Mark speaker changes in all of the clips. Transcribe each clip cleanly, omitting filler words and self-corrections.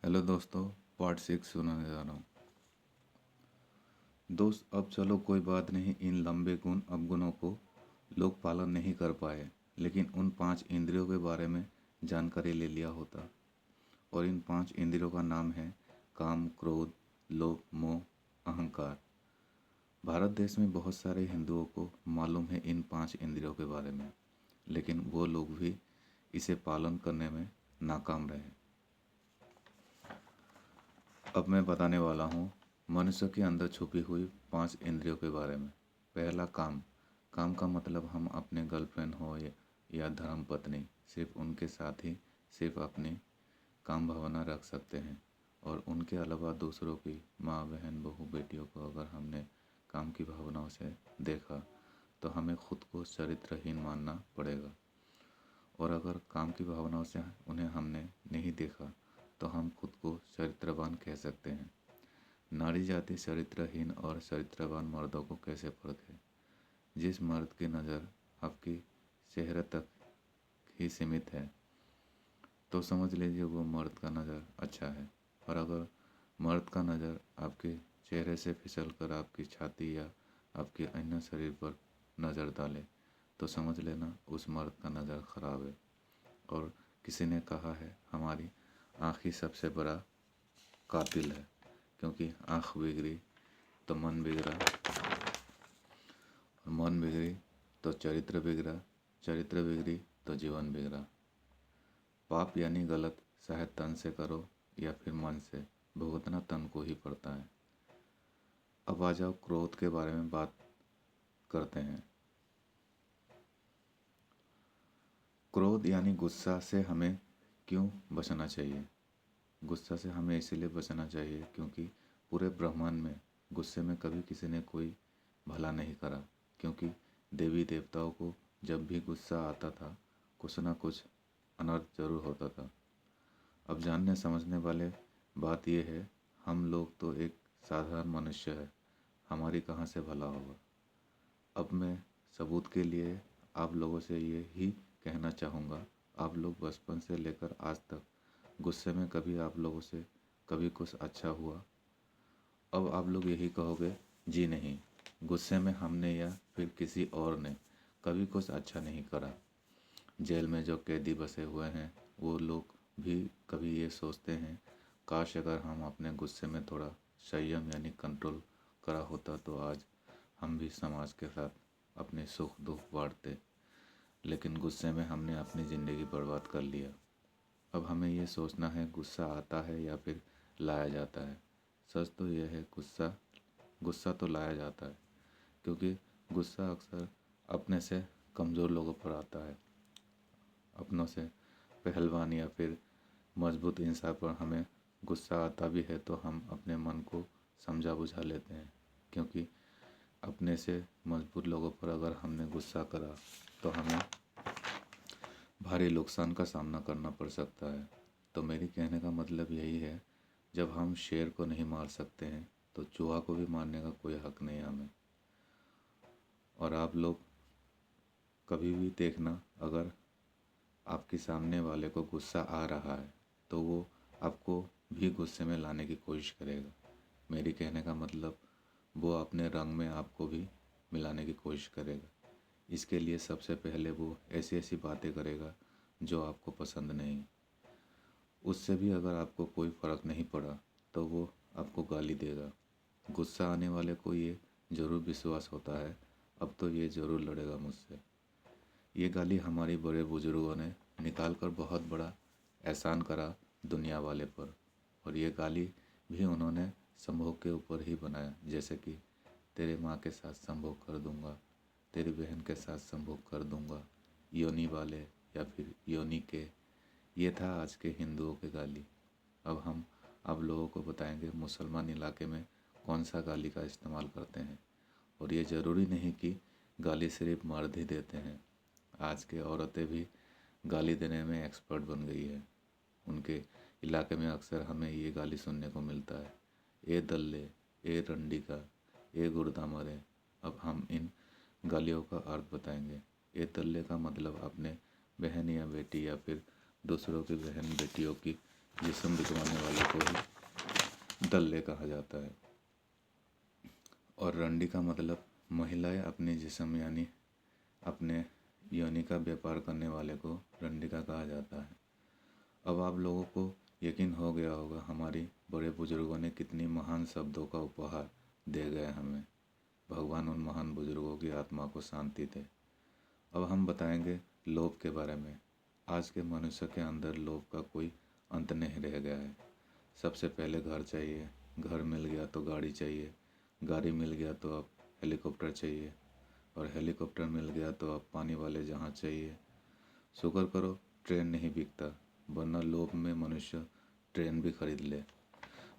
Speaker 1: Hello दोस्तों, part 6 सुनाने जा रहा हूँ। दोस्त, अब चलो कोई बात नहीं, इन लंबे गुण अवगुणों को लोग पालन नहीं कर पाए, लेकिन उन 5 इंद्रियों के बारे में जानकारी ले लिया होता। और इन 5 इंद्रियों का नाम है काम, क्रोध, लोभ, मोह, अहंकार। भारत देश में बहुत सारे हिंदुओं को मालूम है इन 5 इंद्रियों के बारे में, लेकिन वो लोग भी इसे पालन करने में नाकाम रहे। अब मैं बताने वाला हूँ मनुष्य के अंदर छुपी हुई 5 इंद्रियों के बारे में। पहला, काम। काम का मतलब हम अपने गर्लफ्रेंड हो या धर्म पत्नी, सिर्फ उनके साथ ही सिर्फ अपनी काम भावना रख सकते हैं। और उनके अलावा दूसरों की माँ, बहन, बहू, बेटियों को अगर हमने काम की भावनाओं से देखा तो हमें खुद को चरित्रहीन मानना पड़ेगा। और अगर काम की भावनाओं से उन्हें हमने नहीं देखा तो हम खुद को चरित्रवान कह सकते हैं। नारी जाति चरित्रहीन और चरित्रवान मर्दों को कैसे परखे? जिस मर्द की नज़र आपकी चेहरे तक ही सीमित है तो समझ लीजिए वो मर्द का नज़र अच्छा है। और अगर मर्द का नज़र आपके चेहरे से फिसल कर आपकी छाती या आपके अन्य शरीर पर नज़र डाले तो समझ लेना उस मर्द का नज़र खराब है। और किसी ने कहा है हमारी आँख ही सबसे बड़ा कातिल है, क्योंकि आँख बिगड़ी तो मन बिगड़ा, और मन बिगड़ी तो चरित्र बिगड़ा, चरित्र बिगड़ी तो जीवन बिगड़ा। पाप यानी गलत चाहे तन से करो या फिर मन से, भुगतना तन को ही पड़ता है। अब आ जाओ क्रोध के बारे में बात करते हैं। क्रोध यानी गुस्सा से हमें क्यों बचना चाहिए? गुस्सा से हमें इसीलिए बचना चाहिए क्योंकि पूरे ब्रह्मांड में गुस्से में कभी किसी ने कोई भला नहीं करा। क्योंकि देवी देवताओं को जब भी गुस्सा आता था कुछ ना कुछ अनर्थ जरूर होता था। अब जानने समझने वाले बात यह है, हम लोग तो एक साधारण मनुष्य है, हमारी कहाँ से भला होगा। अब मैं सबूत के लिए आप लोगों से ये ही कहना चाहूँगा, आप लोग बचपन से लेकर आज तक गुस्से में कभी आप लोगों से कभी कुछ अच्छा हुआ? अब आप लोग यही कहोगे, जी नहीं, गुस्से में हमने या फिर किसी और ने कभी कुछ अच्छा नहीं करा। जेल में जो कैदी बसे हुए हैं वो लोग भी कभी ये सोचते हैं, काश अगर हम अपने गुस्से में थोड़ा संयम यानी कंट्रोल करा होता तो आज हम भी समाज के साथ अपने सुख दुख बांटते। लेकिन गुस्से में हमने अपनी ज़िंदगी बर्बाद कर लिया। अब हमें ये सोचना है गुस्सा आता है या फिर लाया जाता है। सच तो यह है, गुस्सा तो लाया जाता है, क्योंकि गुस्सा अक्सर अपने से कमज़ोर लोगों पर आता है। अपनों से पहलवान या फिर मजबूत इंसान पर हमें गुस्सा आता भी है तो हम अपने मन को समझा बुझा लेते हैं, क्योंकि अपने से मजबूत लोगों पर अगर हमने गुस्सा करा तो हमें भारी नुकसान का सामना करना पड़ सकता है। तो मेरी कहने का मतलब यही है, जब हम शेर को नहीं मार सकते हैं तो चूहा को भी मारने का कोई हक नहीं है हमें। और आप लोग कभी भी देखना, अगर आपके सामने वाले को गुस्सा आ रहा है तो वो आपको भी गुस्से में लाने की कोशिश करेगा। मेरी कहने का मतलब वो अपने रंग में आपको भी मिलाने की कोशिश करेगा। इसके लिए सबसे पहले वो ऐसी ऐसी बातें करेगा जो आपको पसंद नहीं। उससे भी अगर आपको कोई फ़र्क नहीं पड़ा तो वो आपको गाली देगा। गुस्सा आने वाले को ये ज़रूर विश्वास होता है, अब तो ये ज़रूर लड़ेगा मुझसे। ये गाली हमारे बड़े बुजुर्गों ने निकाल कर बहुत बड़ा एहसान करा दुनिया वाले पर। और ये गाली भी उन्होंने संभोग के ऊपर ही बनाया, जैसे कि तेरे माँ के साथ संभोग कर दूंगा, तेरी बहन के साथ संभोग कर दूंगा, योनी वाले या फिर योनी के। ये था आज के हिंदुओं के गाली। अब हम आप लोगों को बताएंगे मुसलमान इलाके में कौन सा गाली का इस्तेमाल करते हैं। और ये ज़रूरी नहीं कि गाली सिर्फ मर्द ही देते हैं, आज के औरतें भी गाली देने में एक्सपर्ट बन गई है। उनके इलाके में अक्सर हमें ये गाली सुनने को मिलता है, ए दल्ले, ए रंडिका, ए गुर्दामरे। अब हम इन गालियों का अर्थ बताएंगे। ए दल्ले का मतलब अपने बहन या बेटी या फिर दूसरों की बहन बेटियों की जिस्म बिकवाने वाले को ही दल्ले कहा जाता है। और रंडी का मतलब महिलाएं अपने जिस्म यानी अपने योनि का व्यापार करने वाले को रंडी का कहा जाता है। अब आप लोगों को यकीन हो गया होगा हमारी बड़े बुजुर्गों ने कितनी महान शब्दों का उपहार दे गए हमें। भगवान उन महान बुजुर्गों की आत्मा को शांति दे। अब हम बताएंगे लोभ के बारे में। आज के मनुष्य के अंदर लोभ का कोई अंत नहीं रह गया है। सबसे पहले घर चाहिए, घर मिल गया तो गाड़ी चाहिए, गाड़ी मिल गया तो अब हेलीकॉप्टर चाहिए, और हेलीकॉप्टर मिल गया तो अब पानी वाले जहाज चाहिए। शुक्र करो ट्रेन नहीं बिकता, वरना लोभ में मनुष्य ट्रेन भी खरीद ले।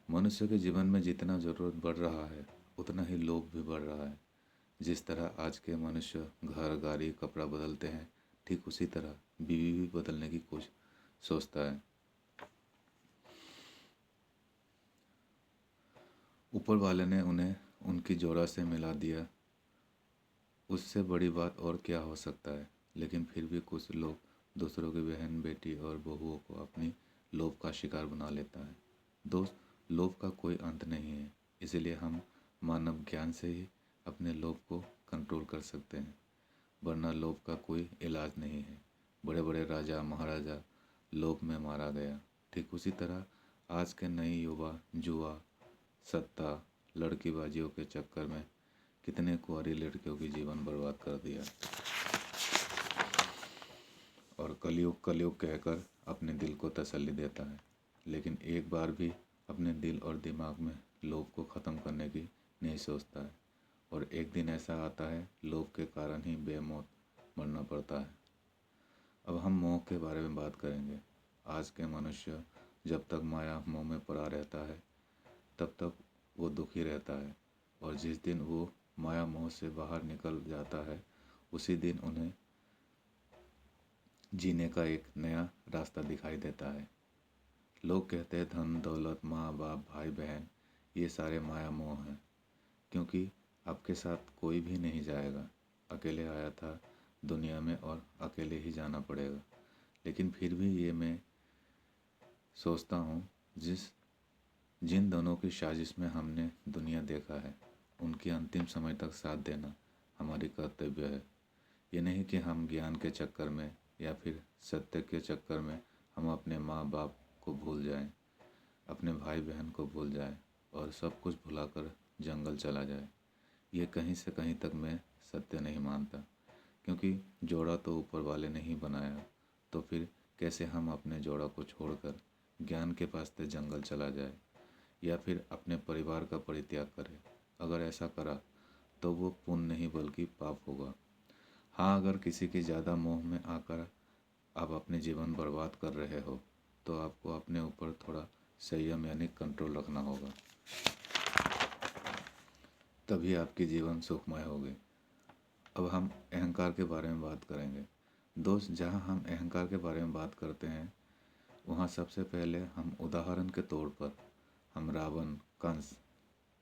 Speaker 1: मनुष्य के जीवन में जितना ज़रूरत बढ़ रहा है उतना ही लोभ भी बढ़ रहा है। जिस तरह आज के मनुष्य घर, गाड़ी, कपड़ा बदलते हैं, ठीक उसी तरह बीवी भी बदलने की कोशिश सोचता है। ऊपर वाले ने उन्हें उनकी जोड़ा से मिला दिया, उससे बड़ी बात और क्या हो सकता है। लेकिन फिर भी कुछ लोग दूसरों की बहन, बेटी और बहुओं को अपनी लोभ का शिकार बना लेता है। दोस्त, लोभ का कोई अंत नहीं है, इसलिए हम मानव ज्ञान से ही अपने लोभ को कंट्रोल कर सकते हैं, वरना लोभ का कोई इलाज नहीं है। बड़े बड़े राजा महाराजा लोभ में मारा गया। ठीक उसी तरह आज के नए युवा जुआ, सत्ता, लड़कीबाजियों के चक्कर में कितने कुंवारी लड़कियों की जीवन बर्बाद कर दिया। और कलयुग कलयुग कहकर अपने दिल को तसल्ली देता है, लेकिन एक बार भी अपने दिल और दिमाग में लोभ को ख़त्म करने की नहीं सोचता है। और एक दिन ऐसा आता है लोभ के कारण ही बेमौत मरना पड़ता है। अब हम मोह के बारे में बात करेंगे। आज के मनुष्य जब तक माया मोह में पड़ा रहता है तब तक वो दुखी रहता है, और जिस दिन वो माया मोह से बाहर निकल जाता है उसी दिन उन्हें जीने का एक नया रास्ता दिखाई देता है। लोग कहते हैं धन दौलत, माँ बाप, भाई बहन, ये सारे माया मोह हैं, क्योंकि आपके साथ कोई भी नहीं जाएगा। अकेले आया था दुनिया में और अकेले ही जाना पड़ेगा। लेकिन फिर भी ये मैं सोचता हूँ जिन दोनों की साजिश में हमने दुनिया देखा है, उनकी अंतिम समय तक साथ देना हमारी कर्तव्य है। ये नहीं कि हम ज्ञान के चक्कर में या फिर सत्य के चक्कर में हम अपने माँ बाप को भूल जाएं, अपने भाई बहन को भूल जाएं और सब कुछ भुलाकर जंगल चला जाए। ये कहीं से कहीं तक मैं सत्य नहीं मानता, क्योंकि जोड़ा तो ऊपर वाले ने ही बनाया, तो फिर कैसे हम अपने जोड़ा को छोड़कर ज्ञान के वास्ते जंगल चला जाए या फिर अपने परिवार का परित्याग करे। अगर ऐसा करा तो वो पुण्य नहीं बल्कि पाप होगा। हाँ, अगर किसी के ज़्यादा मोह में आकर आप अपने जीवन बर्बाद कर रहे हो तो आपको अपने ऊपर थोड़ा संयम यानी कंट्रोल रखना होगा, तभी आपकी जीवन सुखमय होगी। अब हम अहंकार के बारे में बात करेंगे। दोस्त, जहाँ हम अहंकार के बारे में बात करते हैं वहाँ सबसे पहले हम उदाहरण के तौर पर हम रावण, कंस,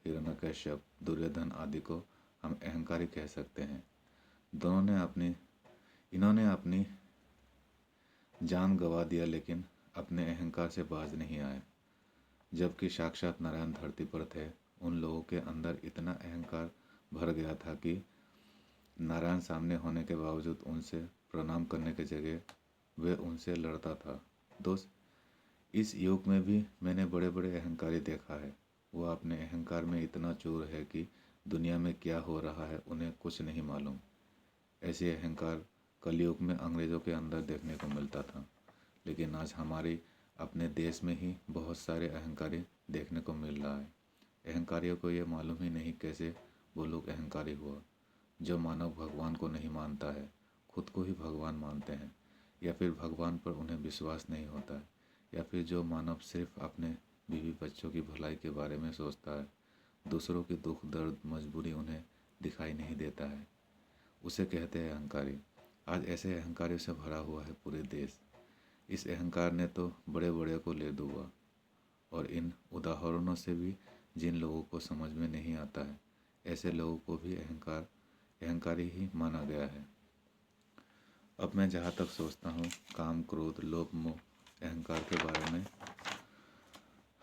Speaker 1: हिरण्यकश्यप, दुर्योधन आदि को हम अहंकारी कह सकते हैं। इन्होंने अपनी जान गंवा दिया, लेकिन अपने अहंकार से बाज नहीं आए। जबकि साक्षात नारायण धरती पर थे, उन लोगों के अंदर इतना अहंकार भर गया था कि नारायण सामने होने के बावजूद उनसे प्रणाम करने की जगह वे उनसे लड़ता था। दोस्त, इस युग में भी मैंने बड़े बड़े अहंकारी देखा है। वो अपने अहंकार में इतना चूर है कि दुनिया में क्या हो रहा है उन्हें कुछ नहीं मालूम। ऐसे अहंकार कलयुग में अंग्रेज़ों के अंदर देखने को मिलता था, लेकिन आज हमारे अपने देश में ही बहुत सारे अहंकारी देखने को मिल रहा है। अहंकारियों को ये मालूम ही नहीं कैसे वो लोग अहंकारी हुआ। जो मानव भगवान को नहीं मानता है, खुद को ही भगवान मानते हैं, या फिर भगवान पर उन्हें विश्वास नहीं होता है, या फिर जो मानव सिर्फ अपने बीवी बच्चों की भलाई के बारे में सोचता है, दूसरों की दुख दर्द मजबूरी उन्हें दिखाई नहीं देता है, उसे कहते हैं अहंकारी। आज ऐसे अहंकारियों से भरा हुआ है पूरे देश। इस अहंकार ने तो बड़े बड़े को ले डूबा, और इन उदाहरणों से भी जिन लोगों को समझ में नहीं आता है, ऐसे लोगों को भी अहंकारी ही माना गया है। अब मैं जहाँ तक सोचता हूँ काम, क्रोध, लोभ, मोह, अहंकार के बारे में,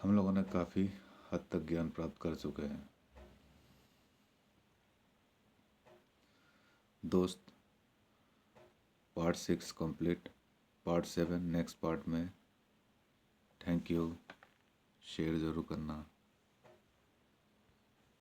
Speaker 1: हम लोगों ने काफ़ी हद तक ज्ञान प्राप्त कर चुके हैं। दोस्त, part 6 complete, part 7 next part में। Thank you. शेयर ज़रूर करना।